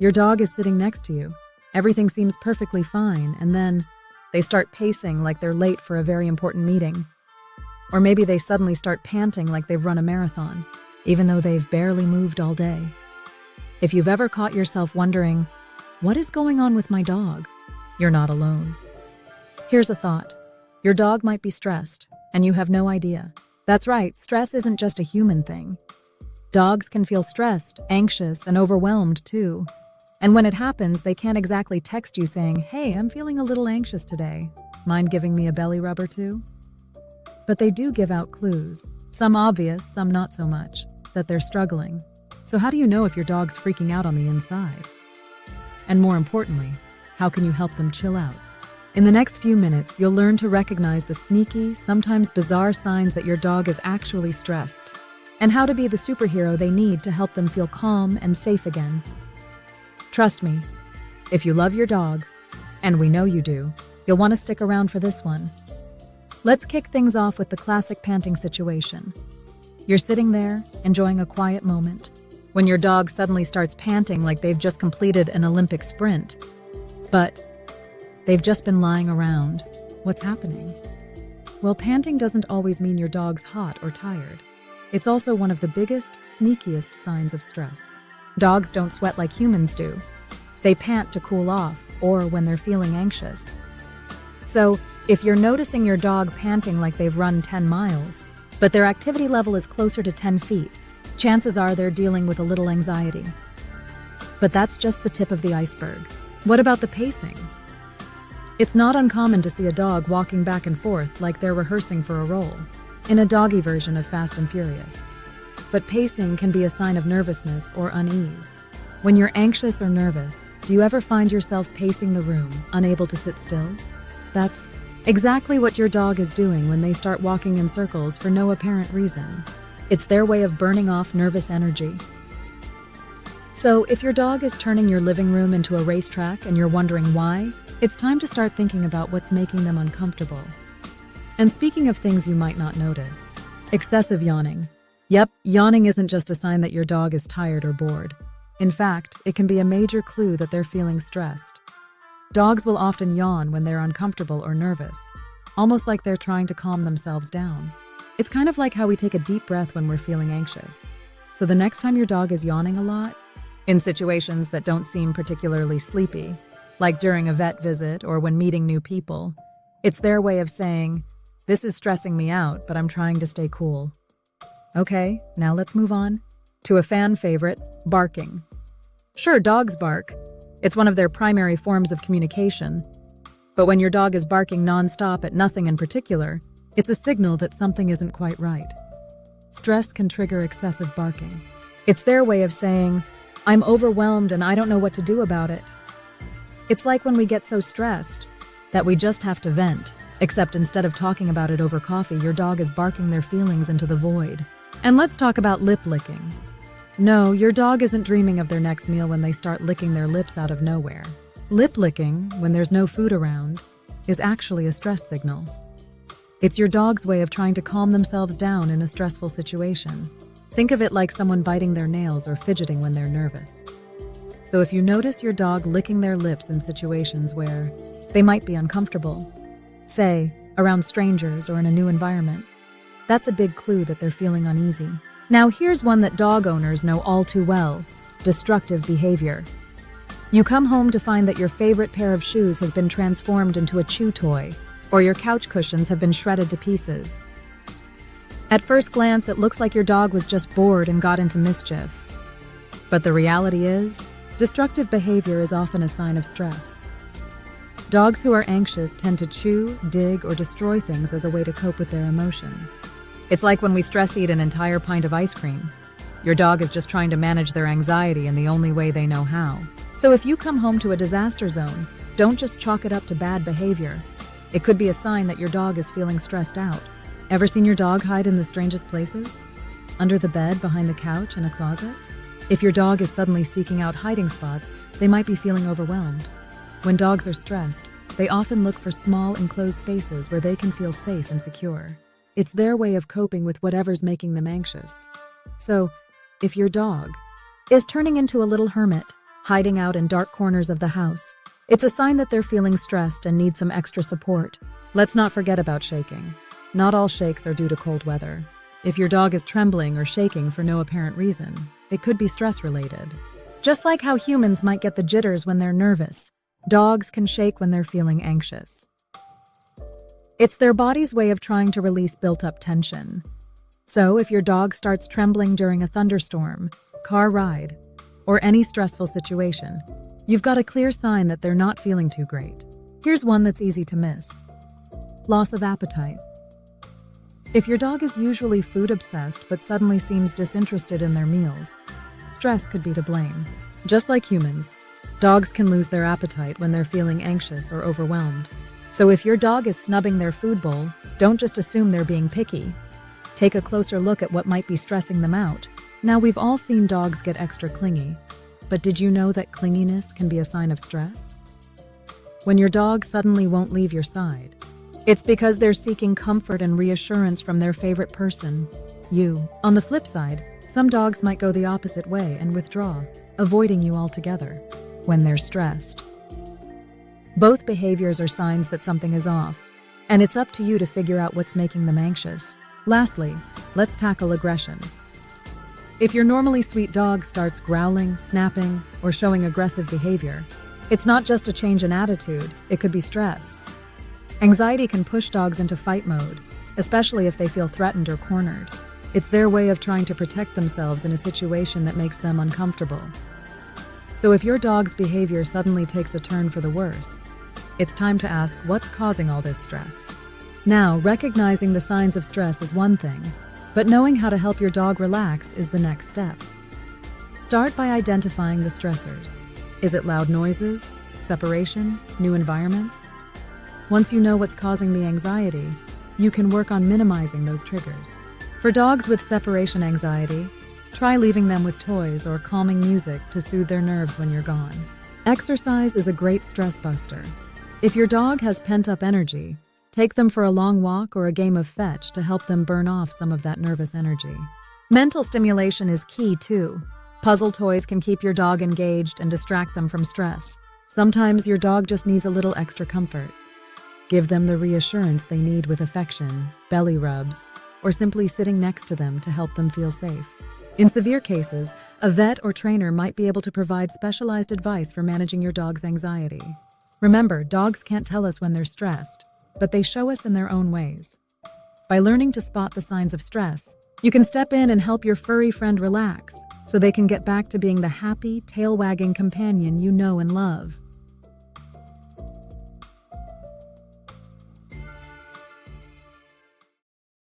Your dog is sitting next to you. Everything seems perfectly fine, and then they start pacing like they're late for a very important meeting. Or maybe they suddenly start panting like they've run a marathon, even though they've barely moved all day. If you've ever caught yourself wondering, what is going on with my dog? You're not alone. Here's a thought. Your dog might be stressed, and you have no idea. That's right, stress isn't just a human thing. Dogs can feel stressed, anxious, and overwhelmed too. And when it happens, they can't exactly text you saying, "Hey, I'm feeling a little anxious today. Mind giving me a belly rub or two?" But they do give out clues, some obvious, some not so much, that they're struggling. So how do you know if your dog's freaking out on the inside? And more importantly, how can you help them chill out? In the next few minutes, you'll learn to recognize the sneaky, sometimes bizarre signs that your dog is actually stressed, and how to be the superhero they need to help them feel calm and safe again. Trust me, if you love your dog, and we know you do, you'll want to stick around for this one. Let's kick things off with the classic panting situation. You're sitting there, enjoying a quiet moment, when your dog suddenly starts panting like they've just completed an Olympic sprint. But they've just been lying around. What's happening? Well, panting doesn't always mean your dog's hot or tired. It's also one of the biggest, sneakiest signs of stress. Dogs don't sweat like humans do. They pant to cool off, or when they're feeling anxious. So, if you're noticing your dog panting like they've run 10 miles, but their activity level is closer to 10 feet, chances are they're dealing with a little anxiety. But that's just the tip of the iceberg. What about the pacing? It's not uncommon to see a dog walking back and forth like they're rehearsing for a role, in a doggy version of Fast and Furious. But pacing can be a sign of nervousness or unease. When you're anxious or nervous, do you ever find yourself pacing the room, unable to sit still? That's exactly what your dog is doing when they start walking in circles for no apparent reason. It's their way of burning off nervous energy. So, if your dog is turning your living room into a racetrack and you're wondering why, it's time to start thinking about what's making them uncomfortable. And speaking of things you might not notice, excessive yawning. Yep, yawning isn't just a sign that your dog is tired or bored. In fact, it can be a major clue that they're feeling stressed. Dogs will often yawn when they're uncomfortable or nervous, almost like they're trying to calm themselves down. It's kind of like how we take a deep breath when we're feeling anxious. So the next time your dog is yawning a lot, in situations that don't seem particularly sleepy, like during a vet visit or when meeting new people, it's their way of saying, "This is stressing me out, but I'm trying to stay cool." Okay, now let's move on to a fan favorite, barking. Sure, dogs bark. It's one of their primary forms of communication. But when your dog is barking nonstop at nothing in particular, it's a signal that something isn't quite right. Stress can trigger excessive barking. It's their way of saying, "I'm overwhelmed and I don't know what to do about it." It's like when we get so stressed that we just have to vent, except instead of talking about it over coffee, your dog is barking their feelings into the void. And let's talk about lip licking. No, your dog isn't dreaming of their next meal when they start licking their lips out of nowhere. Lip licking, when there's no food around, is actually a stress signal. It's your dog's way of trying to calm themselves down in a stressful situation. Think of it like someone biting their nails or fidgeting when they're nervous. So if you notice your dog licking their lips in situations where they might be uncomfortable, say, around strangers or in a new environment, that's a big clue that they're feeling uneasy. Now here's one that dog owners know all too well: destructive behavior. You come home to find that your favorite pair of shoes has been transformed into a chew toy, or your couch cushions have been shredded to pieces. At first glance, it looks like your dog was just bored and got into mischief. But the reality is, destructive behavior is often a sign of stress. Dogs who are anxious tend to chew, dig, or destroy things as a way to cope with their emotions. It's like when we stress eat an entire pint of ice cream. Your dog is just trying to manage their anxiety in the only way they know how. So if you come home to a disaster zone, don't just chalk it up to bad behavior. It could be a sign that your dog is feeling stressed out. Ever seen your dog hide in the strangest places? Under the bed, behind the couch, in a closet? If your dog is suddenly seeking out hiding spots, they might be feeling overwhelmed. When dogs are stressed, they often look for small, enclosed spaces where they can feel safe and secure. It's their way of coping with whatever's making them anxious. So, if your dog is turning into a little hermit, hiding out in dark corners of the house. It's a sign that they're feeling stressed and need some extra support. Let's not forget about shaking. Not all shakes are due to cold weather. If your dog is trembling or shaking for no apparent reason, it could be stress-related. Just like how humans might get the jitters when they're nervous, dogs can shake when they're feeling anxious. It's their body's way of trying to release built-up tension. So if your dog starts trembling during a thunderstorm, car ride, or any stressful situation, you've got a clear sign that they're not feeling too great. Here's one that's easy to miss. Loss of appetite. If your dog is usually food-obsessed but suddenly seems disinterested in their meals, stress could be to blame. Just like humans, dogs can lose their appetite when they're feeling anxious or overwhelmed. So if your dog is snubbing their food bowl, don't just assume they're being picky. Take a closer look at what might be stressing them out. Now, we've all seen dogs get extra clingy, but did you know that clinginess can be a sign of stress? When your dog suddenly won't leave your side, it's because they're seeking comfort and reassurance from their favorite person, you. On the flip side, some dogs might go the opposite way and withdraw, avoiding you altogether when they're stressed. Both behaviors are signs that something is off, and it's up to you to figure out what's making them anxious. Lastly, let's tackle aggression. If your normally sweet dog starts growling, snapping, or showing aggressive behavior, it's not just a change in attitude, it could be stress. Anxiety can push dogs into fight mode, especially if they feel threatened or cornered. It's their way of trying to protect themselves in a situation that makes them uncomfortable. So if your dog's behavior suddenly takes a turn for the worse, it's time to ask what's causing all this stress. Now, recognizing the signs of stress is one thing, but knowing how to help your dog relax is the next step. Start by identifying the stressors. Is it loud noises, separation, new environments? Once you know what's causing the anxiety, you can work on minimizing those triggers. For dogs with separation anxiety, try leaving them with toys or calming music to soothe their nerves when you're gone. Exercise is a great stress buster. If your dog has pent-up energy, take them for a long walk or a game of fetch to help them burn off some of that nervous energy. Mental stimulation is key too. Puzzle toys can keep your dog engaged and distract them from stress. Sometimes your dog just needs a little extra comfort. Give them the reassurance they need with affection, belly rubs, or simply sitting next to them to help them feel safe. In severe cases, a vet or trainer might be able to provide specialized advice for managing your dog's anxiety. Remember, dogs can't tell us when they're stressed, but they show us in their own ways. By learning to spot the signs of stress, you can step in and help your furry friend relax so they can get back to being the happy, tail-wagging companion you know and love.